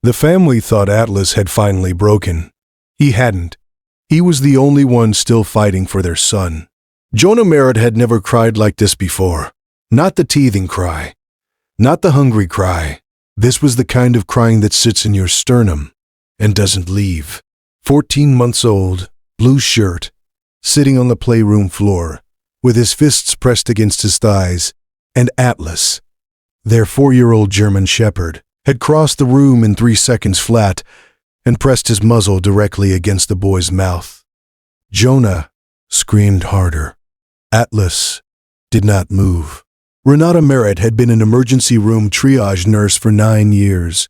The family thought Atlas had finally broken. He hadn't. He was the only one still fighting for their son. Jonah Merritt had never cried like this before. Not the teething cry. Not the hungry cry. This was the kind of crying that sits in your sternum and doesn't leave. 14 months old, blue shirt, sitting on the playroom floor, with his fists pressed against his thighs, and Atlas, their 4-year-old German shepherd, had crossed the room in 3 seconds flat and pressed his muzzle directly against the boy's mouth. Jonah screamed harder. Atlas did not move. Renata Merritt had been an emergency room triage nurse for 9 years.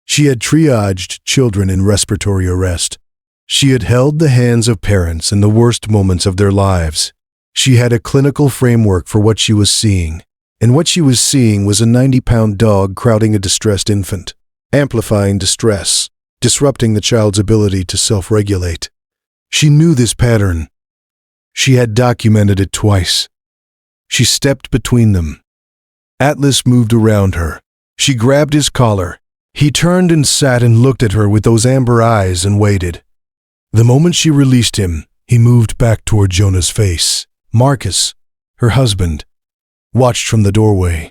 She had triaged children in respiratory arrest. She had held the hands of parents in the worst moments of their lives. She had a clinical framework for what she was seeing, and what she was seeing was a 90-pound dog crowding a distressed infant, amplifying distress, disrupting the child's ability to self-regulate. She knew this pattern. She had documented it twice. She stepped between them. Atlas moved around her. She grabbed his collar. He turned and sat and looked at her with those amber eyes and waited. The moment she released him, he moved back toward Jonah's face. Marcus, her husband, watched from the doorway.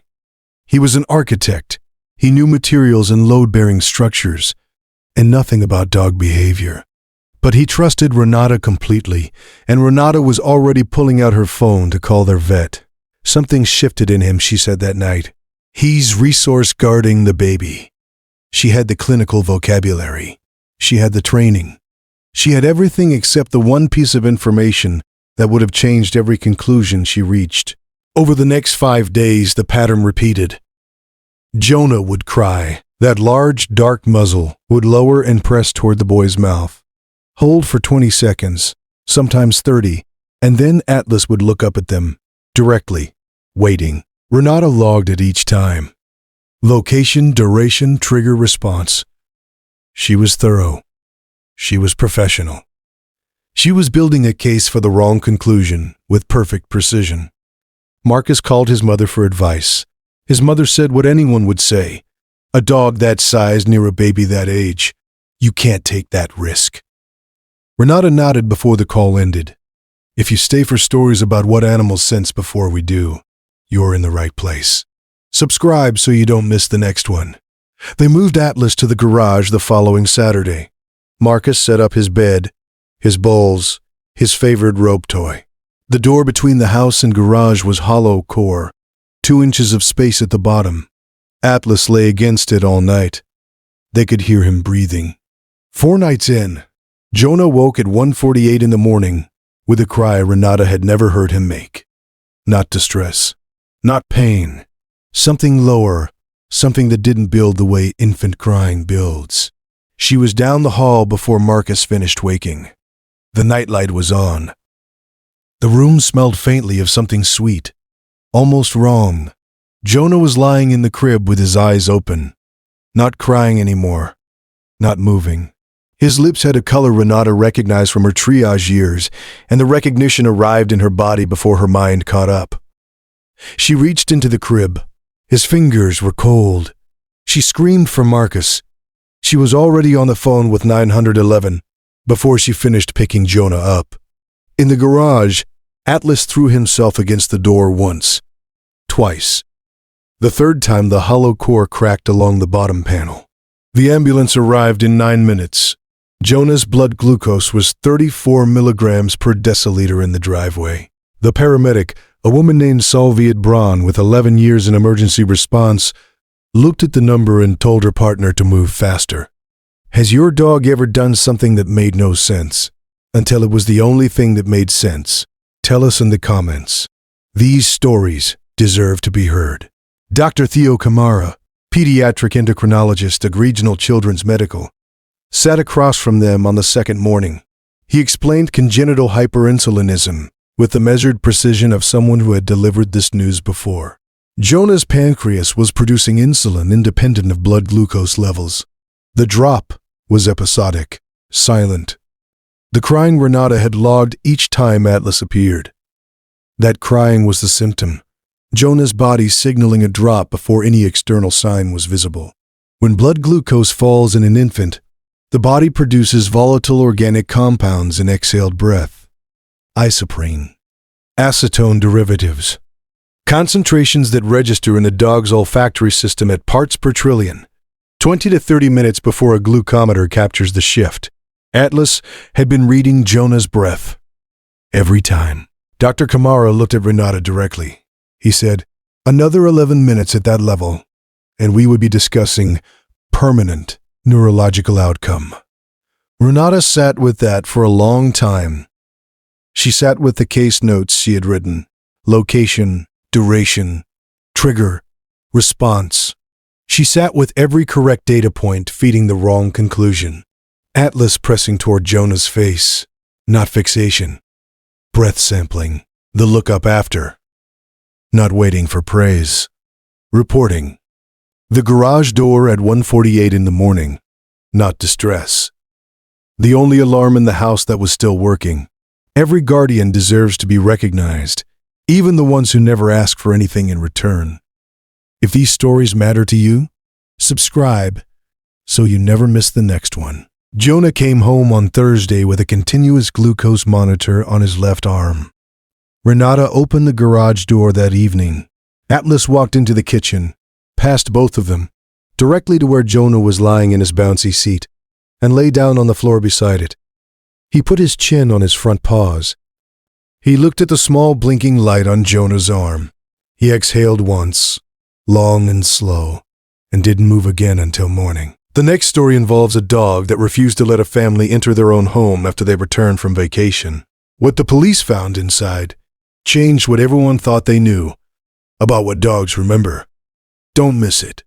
He was an architect. He knew materials and load-bearing structures, and nothing about dog behavior. But he trusted Renata completely, and Renata was already pulling out her phone to call their vet. Something shifted in him, she said that night. He's resource guarding the baby. She had the clinical vocabulary. She had the training. She had everything except the one piece of information that would have changed every conclusion she reached. Over the next 5 days, the pattern repeated. Jonah would cry. That large, dark muzzle would lower and press toward the boy's mouth. Hold for 20 seconds, sometimes 30, and then Atlas would look up at them, directly, waiting. Renata logged it each time. Location, duration, trigger, response. She was thorough. She was professional. She was building a case for the wrong conclusion with perfect precision. Marcus called his mother for advice. His mother said what anyone would say. A dog that size near a baby that age. You can't take that risk. Renata nodded before the call ended. If you stay for stories about what animals sense before we do, you're in the right place. Subscribe so you don't miss the next one. They moved Atlas to the garage the following Saturday. Marcus set up his bed, his bowls, his favorite rope toy. The door between the house and garage was hollow core, 2 inches of space at the bottom. Atlas lay against it all night. They could hear him breathing. 4 nights in, Jonah woke at 1:48 in the morning with a cry Renata had never heard him make. Not distress, not pain, something lower, something that didn't build the way infant crying builds. She was down the hall before Marcus finished waking. The nightlight was on. The room smelled faintly of something sweet, almost wrong. Jonah was lying in the crib with his eyes open, not crying anymore, not moving. His lips had a color Renata recognized from her triage years, and the recognition arrived in her body before her mind caught up. She reached into the crib. His fingers were cold. She screamed for Marcus. She was already on the phone with 911 before she finished picking Jonah up. In the garage, Atlas threw himself against the door once, twice. The third time, the hollow core cracked along the bottom panel. The ambulance arrived in 9 minutes. Jonah's blood glucose was 34 milligrams per deciliter in the driveway. The paramedic, a woman named Solviet Braun with 11 years in emergency response, looked at the number and told her partner to move faster. Has your dog ever done something that made no sense? Until it was the only thing that made sense. Tell us in the comments. These stories deserve to be heard. Dr. Theo Camara, pediatric endocrinologist at Regional Children's Medical, sat across from them on the second morning. He explained congenital hyperinsulinism with the measured precision of someone who had delivered this news before. Jonah's pancreas was producing insulin independent of blood glucose levels. The drop was episodic, silent. The crying Renata had logged each time Atlas appeared. That crying was the symptom, Jonah's body signaling a drop before any external sign was visible. When blood glucose falls in an infant, the body produces volatile organic compounds in exhaled breath. Isoprene, acetone derivatives, concentrations that register in a dog's olfactory system at parts per trillion, 20 to 30 minutes before a glucometer captures the shift. Atlas had been reading Jonah's breath. Every time. Dr. Kamara looked at Renata directly. He said, "Another 11 minutes at that level, and we would be discussing permanent neurological outcome." Renata sat with that for a long time. She sat with the case notes she had written: location, duration, trigger, response. She sat with every correct data point feeding the wrong conclusion. Atlas pressing toward Jonah's face, not fixation. Breath sampling, the look up after. Not waiting for praise. Reporting. The garage door at 1:48 in the morning, not distress. The only alarm in the house that was still working. Every guardian deserves to be recognized, even the ones who never ask for anything in return. If these stories matter to you, subscribe so you never miss the next one. Jonah came home on Thursday with a continuous glucose monitor on his left arm. Renata opened the garage door that evening. Atlas walked into the kitchen, past both of them, directly to where Jonah was lying in his bouncy seat, and lay down on the floor beside it. He put his chin on his front paws. He looked at the small blinking light on Jonah's arm. He exhaled once, long and slow, and didn't move again until morning. The next story involves a dog that refused to let a family enter their own home after they returned from vacation. What the police found inside changed what everyone thought they knew about what dogs remember. Don't miss it.